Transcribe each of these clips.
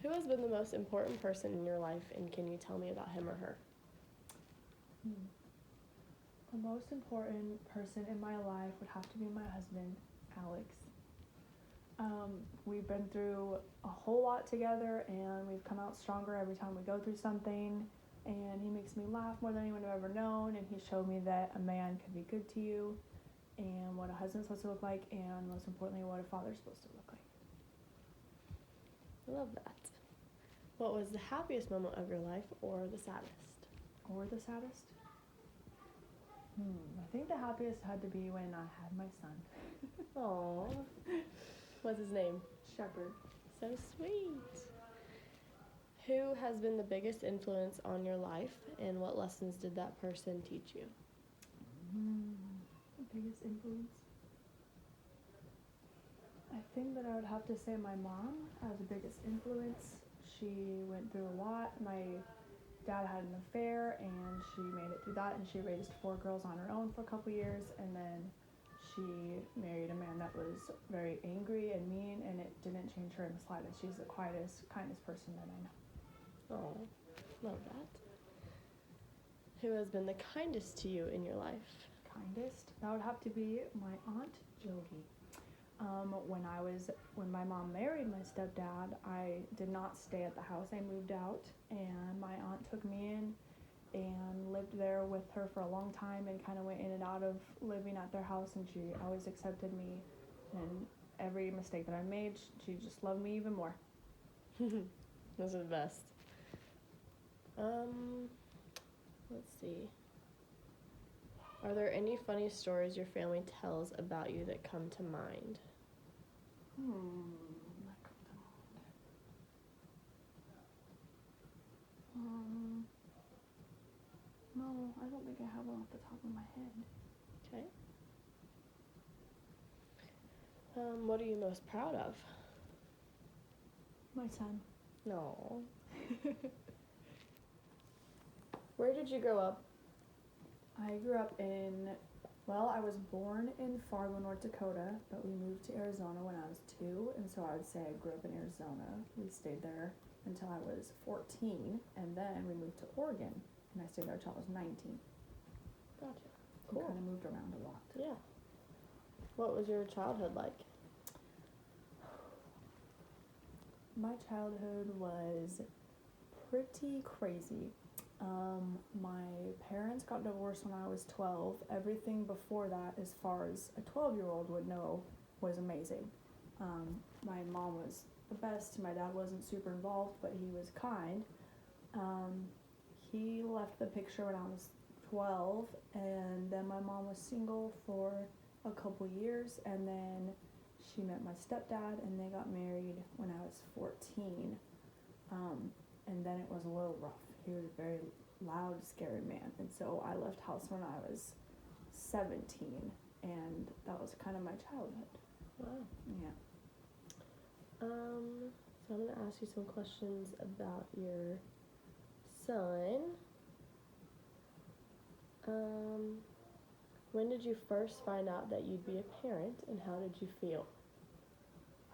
Who has been the most important person in your life, and can you tell me about him or her? The most important person in my life would have to be my husband, Alex. We've been through a whole lot together, and we've come out stronger every time we go through something. And he makes me laugh more than anyone I've ever known, and he showed me that a man can be good to you, and what a husband's supposed to look like, and most importantly, what a father's supposed to look like. I love that. What was the happiest moment of your life, or the saddest? Or the saddest? I think the happiest had to be when I had my son. Aww. What's his name? Shepherd. So sweet. Who has been the biggest influence on your life, and what lessons did that person teach you? The biggest influence? I think that I would have to say my mom as the biggest influence. She went through a lot. My dad had an affair, and she made it through that, and she raised 4 girls on her own for a couple years, and then she married a man that was very angry and mean, and it didn't change her in the slightest. She's the quietest, kindest person that I know. Oh, love that. Who has been the kindest to you in your life? Kindest? That would have to be my Aunt Jody. When my mom married my stepdad, I did not stay at the house. I moved out, and my aunt took me in and lived there with her for a long time, and kind of went in and out of living at their house, and she always accepted me, and every mistake that I made, she just loved me even more. Those are the best. Let's see. Are there any funny stories your family tells about you that come to mind? No, I don't think I have one off the top of my head. Okay. What are you most proud of? My son. No. Where did you grow up? I grew up I was born in Fargo, North Dakota, but we moved to Arizona when I was 2, and so I would say I grew up in Arizona. We stayed there until I was 14, and then we moved to Oregon, and I stayed there until I was 19. Gotcha. We kind of moved around a lot. Yeah. What was your childhood like? My childhood was pretty crazy. My parents got divorced when I was 12. Everything before that, as far as a 12-year-old would know, was amazing. My mom was the best. My dad wasn't super involved, but he was kind. He left the picture when I was 12, and then my mom was single for a couple years, and then she met my stepdad, and they got married when I was 14. And then it was a little rough. He was a very loud, scary man, and so I left house when I was 17, and that was kind of my childhood. Wow. Yeah. So I'm going to ask you some questions about your son. When did you first find out that you'd be a parent, and how did you feel?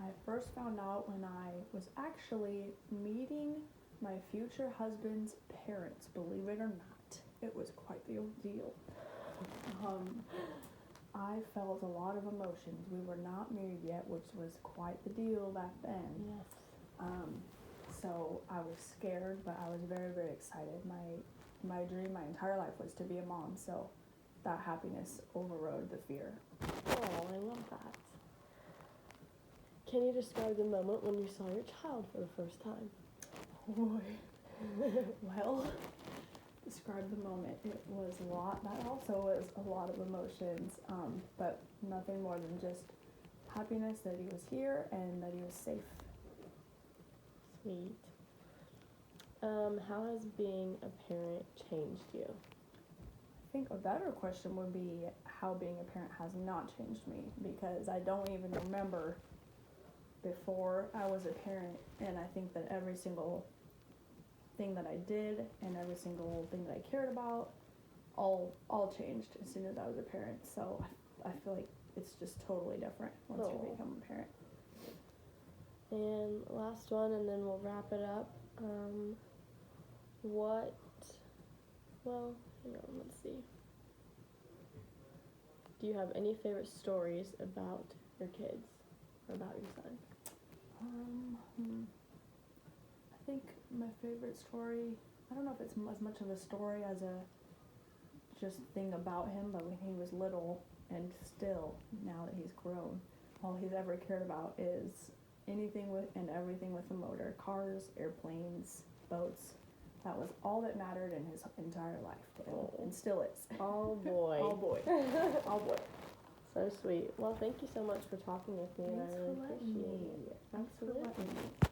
I first found out when I was actually meeting my future husband's parents, believe it or not. It was quite the ordeal. I felt a lot of emotions. We were not married yet, which was quite the deal back then. Yes. So I was scared, but I was very, very excited. My dream my entire life was to be a mom, so that happiness overrode the fear. Oh, I love that. Can you describe the moment when you saw your child for the first time? Well, describe the moment. It was a lot. That also was a lot of emotions, but nothing more than just happiness that he was here and that he was safe. Sweet. How has being a parent changed you? I think a better question would be how being a parent has not changed me, because I don't even remember before I was a parent, and I think that every single thing that I did and every single thing that I cared about all changed as soon as I was a parent. So I feel like it's just totally different once you become a parent. And last one, and then we'll wrap it up. What? Well, hang on. Let's see. Do you have any favorite stories about your kids or about your son? I think my favorite story, I don't know if it's as much of a story as a just thing about him, but when he was little and still, now that he's grown, all he's ever cared about is anything with and everything with a motor, cars, airplanes, boats. That was all that mattered in his entire life, and still is. Oh boy. All boy. All boy. So sweet. Well, thank you so much for talking with me. Thanks I really for letting appreciate me. it. Thanks for Absolutely. letting me.